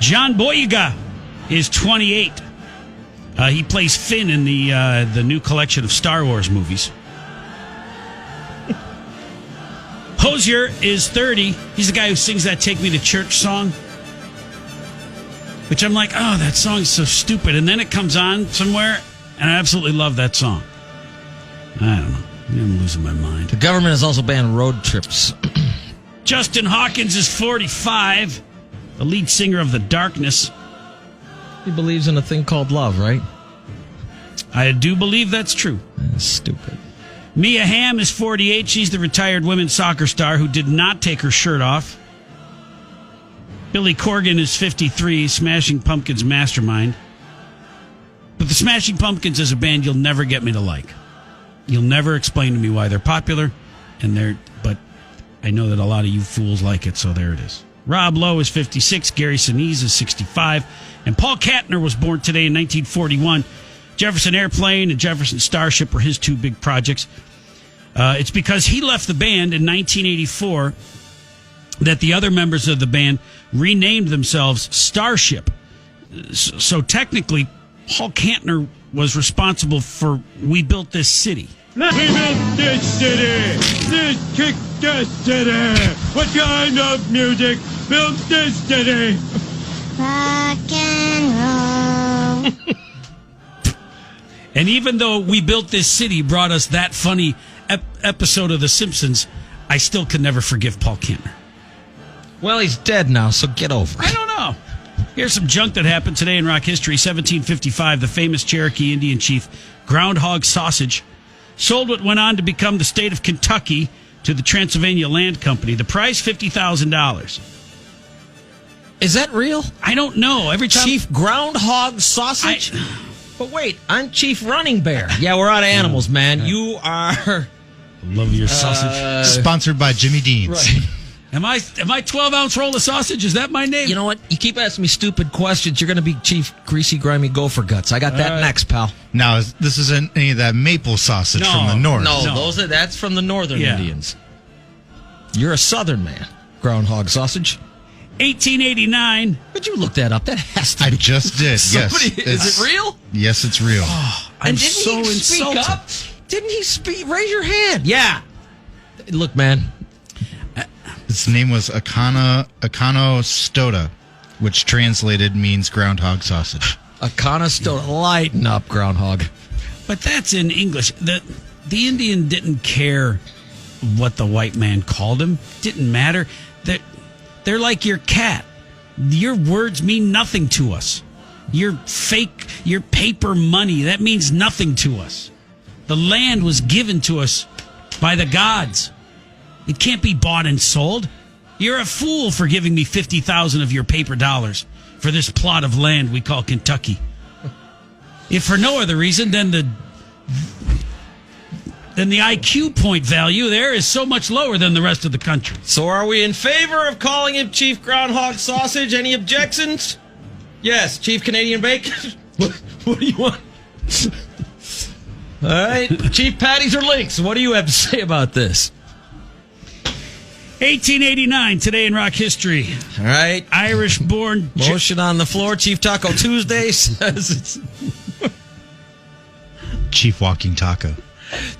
John Boyega is 28. He plays Finn in the new collection of Star Wars movies. Hosier is 30. He's the guy who sings that Take Me to Church song. Which I'm like, oh, that song's so stupid. And then it comes on somewhere, and I absolutely love that song. I don't know. I'm losing my mind. The government has also banned road trips. Justin Hawkins is 45, the lead singer of The Darkness. He believes in a thing called love, right? I do believe that's true. That's stupid. Mia Hamm is 48. She's the retired women's soccer star who did not take her shirt off. Billy Corgan is 53, Smashing Pumpkins mastermind. But the Smashing Pumpkins as a band, you'll never get me to like. You'll never explain to me why they're popular, but I know that a lot of you fools like it, so there it is. Rob Lowe is 56, Gary Sinise is 65, and Paul Kantner was born today in 1941. Jefferson Airplane and Jefferson Starship were his two big projects. It's because he left the band in 1984 that the other members of the band renamed themselves Starship. So technically, Paul Kantner was responsible for We Built This City. We built this city. This kick-ass city. What kind of music built this city? Rock and roll. And even though We Built This City brought us that funny episode of The Simpsons, I still can never forgive Paul Kantner. Well, he's dead now, so get over it. I don't know. Here's some junk that happened today in rock history. 1755, the famous Cherokee Indian chief Groundhog Sausage sold what went on to become the state of Kentucky to the Transylvania Land Company. The price, $50,000. Is that real? I don't know. Every time Chief Groundhog Sausage? But wait, I'm Chief Running Bear. Yeah, we're out of animals, man. You are... Love your sausage. Sponsored by Jimmy Dean's. Right. Am I 12-ounce roll of sausage? Is that my name? You know what? You keep asking me stupid questions. You're going to be Chief Greasy Grimy Gopher Guts. I got that next, pal. Now, this isn't any of that maple sausage from the north. No, that's from the northern Indians. You're a southern man, Groundhog Sausage. 1889. Would you look that up? That has to be. I just did, yes. Is it real? Yes, it's real. I'm so he insulted. Speak up? Didn't he speak? Raise your hand. Yeah. Look, man. His name was Akano Stota, which translated means groundhog sausage. Akana Stota. Lighten up, groundhog. But that's in English. The Indian didn't care what the white man called him. Didn't matter. They're like your cat. Your words mean nothing to us. Your paper money, that means nothing to us. The land was given to us by the gods. It can't be bought and sold. You're a fool for giving me 50,000 of your paper dollars for this plot of land we call Kentucky. If for no other reason than the IQ point value there is so much lower than the rest of the country. So are we in favor of calling him Chief Groundhog Sausage? Any objections? Yes, Chief Canadian Bacon. What do you want? All right, Chief Patties or Links, what do you have to say about this? 1889, today in rock history. All right. Irish-born... Motion on the floor. Chief Taco Tuesday says it's... Chief Walking Taco.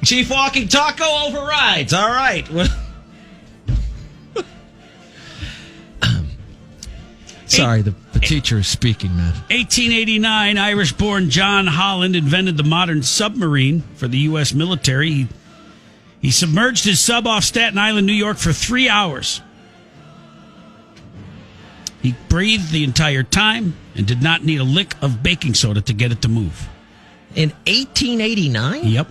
Chief Walking Taco overrides. All right. Sorry, the teacher is speaking, man. 1889, Irish-born John Holland invented the modern submarine for the U.S. military. He submerged his sub off Staten Island, New York for 3 hours. He breathed the entire time and did not need a lick of baking soda to get it to move. In 1889? Yep.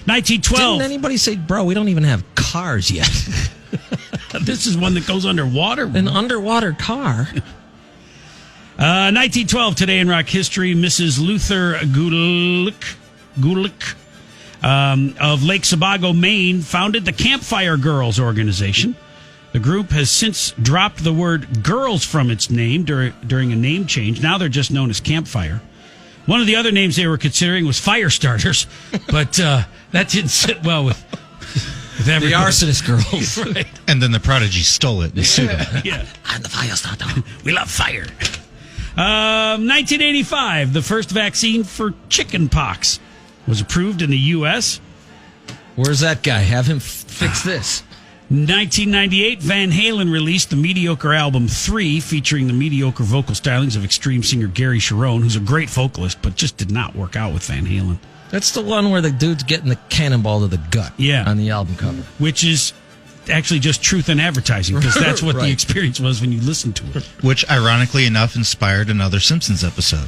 1912. Didn't anybody say, bro, we don't even have cars yet? This is one that goes underwater. An underwater car? 1912, today in rock history, Mrs. Luther Gulick of Lake Sebago, Maine, founded the Campfire Girls organization. The group has since dropped the word girls from its name during a name change. Now they're just known as Campfire. One of the other names they were considering was Fire Starters, but that didn't sit well with With The everybody. arsonist girls. Right. And then the Prodigy stole it and sued him. Yeah. I'm the fire starter. We love fire. 1985, the first vaccine for chicken pox was approved in the U.S. Where's that guy? Have him fix this. 1998, Van Halen released the mediocre album 3, featuring the mediocre vocal stylings of extreme singer Gary Cherone, who's a great vocalist, but just did not work out with Van Halen. That's the one where the dude's getting the cannonball to the gut. Yeah. On the album cover. Which is actually just truth in advertising, because that's what the Right. experience was when you listened to it. Which, ironically enough, inspired another Simpsons episode.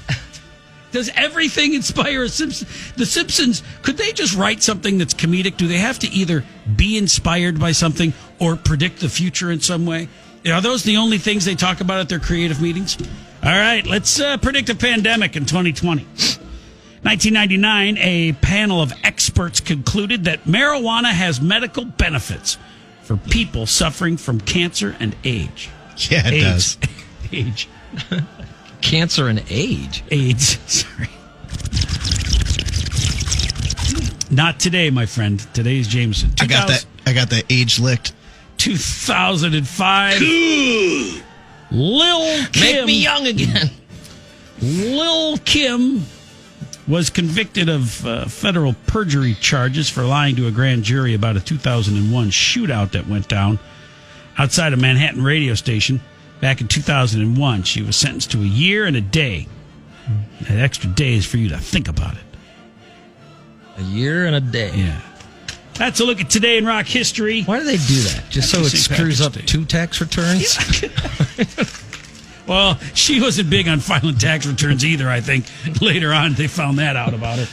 Does everything inspire a Simpsons? The Simpsons, could they just write something that's comedic? Do they have to either be inspired by something or predict the future in some way? Are those the only things they talk about at their creative meetings? All right, let's predict a pandemic in 2020. 1999, a panel of experts concluded that marijuana has medical benefits for people suffering from cancer and age. Yeah, it does. Age. Cancer and age. AIDS. Sorry. Not today, my friend. Today's Jameson. I got that age licked. 2005. Lil Kim. Make me young again. Lil Kim was convicted of federal perjury charges for lying to a grand jury about a 2001 shootout that went down outside a Manhattan radio station back in 2001. She was sentenced to a year and a day. That extra day is for you to think about it. A year and a day. Yeah. That's a look at today in rock history. Why do they do that? Just so it St. screws up Patrick's Day. 2 tax returns? Well, she wasn't big on filing tax returns either, I think. Later on, they found that out about her.